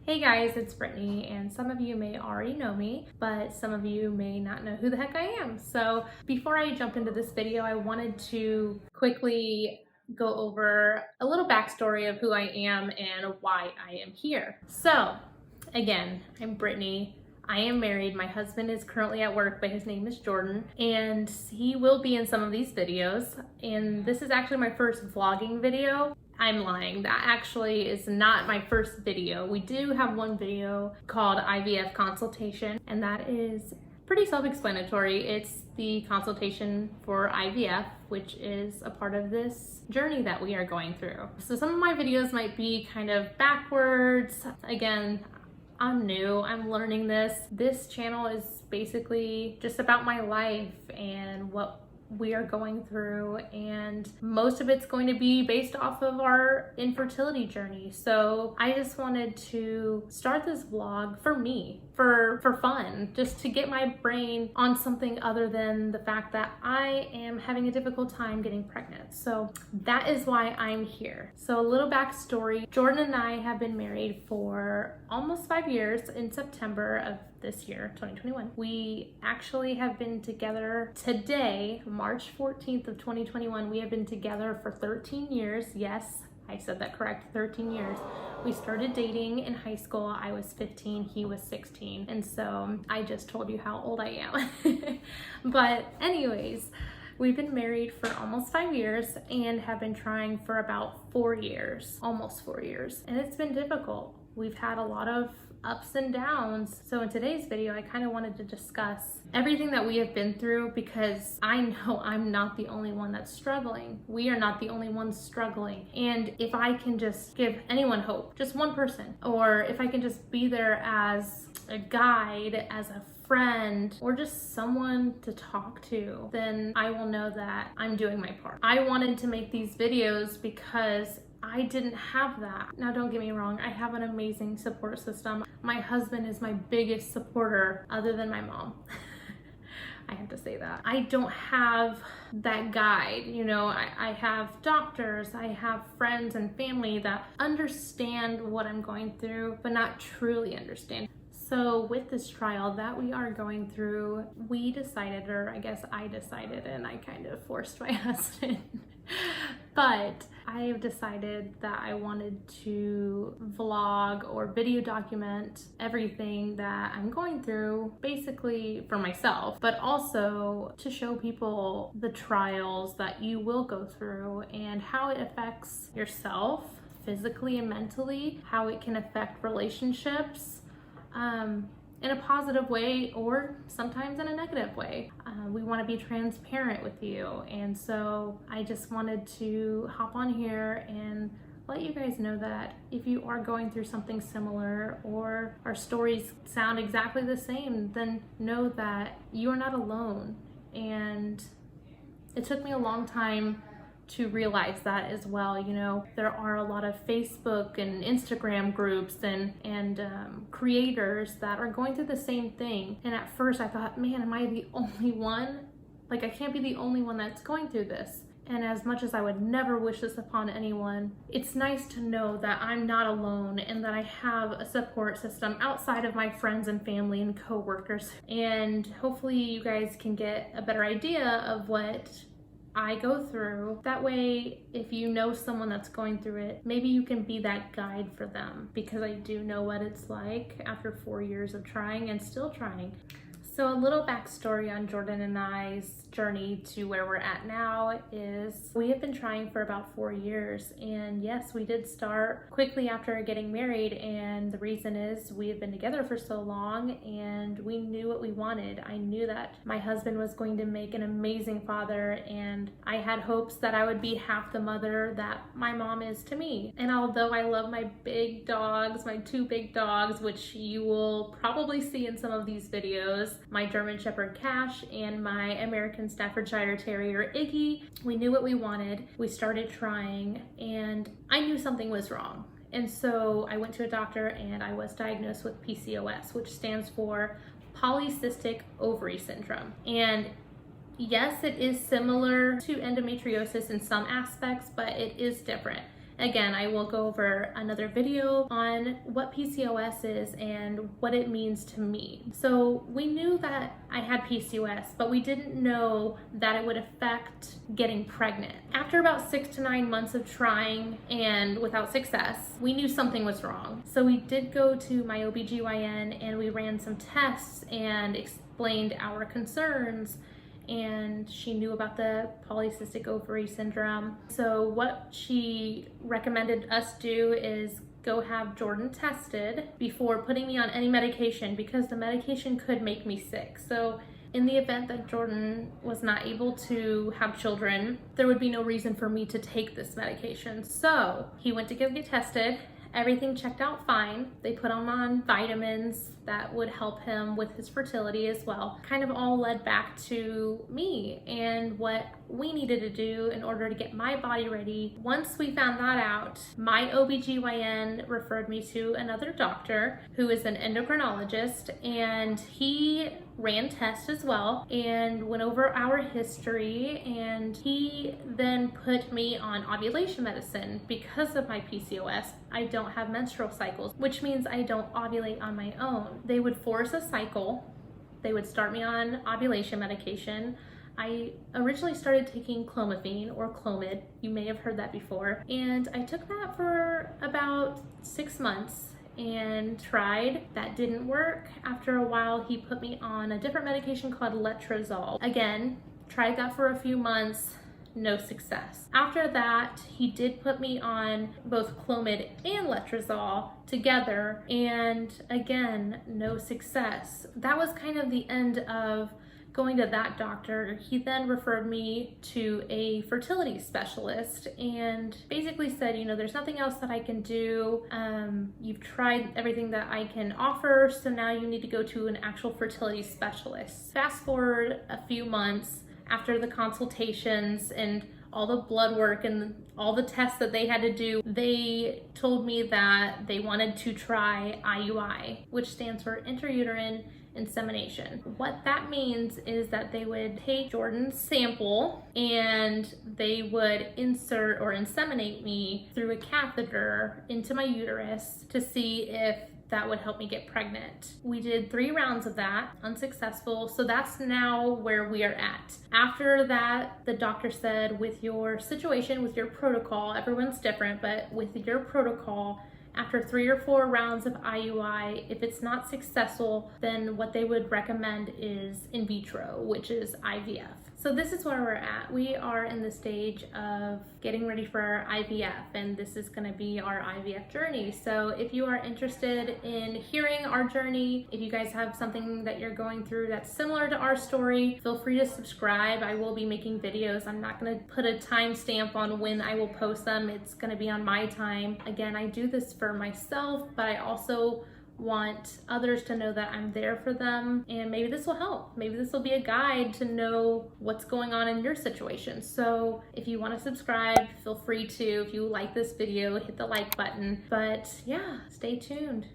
Hey guys, it's Brittany, and some of you may already know me, but some of you may not know who the heck I am. So before I jump into this video, I wanted to quickly go over a little backstory of who I am and why I am here. So again, I'm Brittany. I am married. My husband is currently at work, but his name is Jordan, and he will be in some of these videos. And this is actually my first vlogging video. I'm lying. That actually is not my first video. We do have one video called IVF consultation, and that is pretty self-explanatory. It's the consultation for IVF, which is a part of this journey that we are going through. So some of my videos might be kind of backwards. Again, I'm new, I'm learning this. This channel is basically just about my life and what we are going through, and most of it's going to be based off of our infertility journey. So I just wanted to start this vlog for me, for fun, just to get my brain on something other than the fact that I am having a difficult time getting pregnant. So that is why I'm here. So a little backstory. Jordan and I have been married for almost 5 years in September of this year, 2021. We actually have been together today, March 14th of 2021. We have been together for 13 years. Yes, I said that correct, 13 years. We started dating in high school. I was 15, he was 16. And so I just told you how old I am. But anyways, we've been married for almost 5 years and have been trying for about 4 years, almost 4 years. And it's been difficult. We've had a lot of ups and downs. So in today's video, I kind of wanted to discuss everything that we have been through, because I know I'm not the only one that's struggling. We are not the only ones struggling. And if I can just give anyone hope, just one person, or if I can just be there as a guide, as a friend, or just someone to talk to, then I will know that I'm doing my part. I wanted to make these videos because I didn't have that. Now, don't get me wrong, I have an amazing support system. My husband is my biggest supporter other than my mom. I have to say that. I don't have that guide, you know, I have doctors, I have friends and family that understand what I'm going through, but not truly understand. So with this trial that we are going through, we decided, or I guess I decided, and I kind of forced my husband, but I have decided that I wanted to vlog or video document everything that I'm going through, basically for myself, but also to show people the trials that you will go through and how it affects yourself physically and mentally, how it can affect relationships, in a positive way or sometimes in a negative way. We want to be transparent with you, and so I just wanted to hop on here and let you guys know that if you are going through something similar or our stories sound exactly the same, then know that you are not alone. And it took me a long time to realize that as well. You know, there are a lot of Facebook and Instagram groups and creators that are going through the same thing. And at first I thought, man, am I the only one? Like, I can't be the only one that's going through this. And as much as I would never wish this upon anyone, it's nice to know that I'm not alone and that I have a support system outside of my friends and family and coworkers. And hopefully you guys can get a better idea of what I go through. That way, if you know someone that's going through it, maybe you can be that guide for them, because I do know what it's like after 4 years of trying and still trying. So a little backstory on Jordan and I's journey to where we're at now is we have been trying for about 4 years. And yes, we did start quickly after getting married. And the reason is we had been together for so long and we knew what we wanted. I knew that my husband was going to make an amazing father, and I had hopes that I would be half the mother that my mom is to me. And although I love my big dogs, my 2 big dogs, which you will probably see in some of these videos, my German Shepherd Cash and my American Staffordshire Terrier Iggy, we knew what we wanted. We started trying, and I knew something was wrong. And so I went to a doctor and I was diagnosed with PCOS, which stands for polycystic ovary syndrome. And yes, it is similar to endometriosis in some aspects, but it is different. Again, I will go over another video on what PCOS is and what it means to me. So we knew that I had PCOS, but we didn't know that it would affect getting pregnant. After about 6 to 9 months of trying and without success, we knew something was wrong. So we did go to my OBGYN and we ran some tests and explained our concerns, and she knew about the polycystic ovary syndrome. So what she recommended us do is go have Jordan tested before putting me on any medication, because the medication could make me sick. So in the event that Jordan was not able to have children, there would be no reason for me to take this medication. So he went to go get tested. Everything checked out fine. They put him on vitamins that would help him with his fertility as well. Kind of all led back to me and what we needed to do in order to get my body ready. Once we found that out, my OBGYN referred me to another doctor who is an endocrinologist, and he ran tests as well and went over our history, and he then put me on ovulation medicine. Because of my PCOS, I don't have menstrual cycles, which means I don't ovulate on my own. They would force a cycle. They would start me on ovulation medication. I originally started taking clomiphene or Clomid. You may have heard that before. And I took that for about 6 months and tried. That didn't work. After a while, he put me on a different medication called Letrozole. Again, tried that for a few months. No success. After that, he did put me on both Clomid and Letrozole together, and again, no success. That was kind of the end of going to that doctor. He then referred me to a fertility specialist and basically said, you know, there's nothing else that I can do. You've tried everything that I can offer, so now you need to go to an actual fertility specialist. Fast forward a few months, after the consultations and all the blood work and all the tests that they had to do, they told me that they wanted to try IUI, which stands for intrauterine insemination. What that means is that they would take Jordan's sample and they would insert or inseminate me through a catheter into my uterus to see if that would help me get pregnant. We did 3 rounds of that, unsuccessful. So that's now where we are at. After that, the doctor said, with your situation, with your protocol, everyone's different, but with your protocol, after 3 or 4 rounds of IUI, if it's not successful, then what they would recommend is in vitro, which is IVF. So this is where we're at. We are in the stage of getting ready for our IVF, and this is gonna be our IVF journey. So if you are interested in hearing our journey, if you guys have something that you're going through that's similar to our story, feel free to subscribe. I will be making videos. I'm not gonna put a timestamp on when I will post them. It's gonna be on my time. Again, I do this for myself, but I also want others to know that I'm there for them, and maybe this will help. Maybe this will be a guide to know what's going on in your situation. So if you want to subscribe, feel free to. If you like this video, hit the like button. But yeah, stay tuned.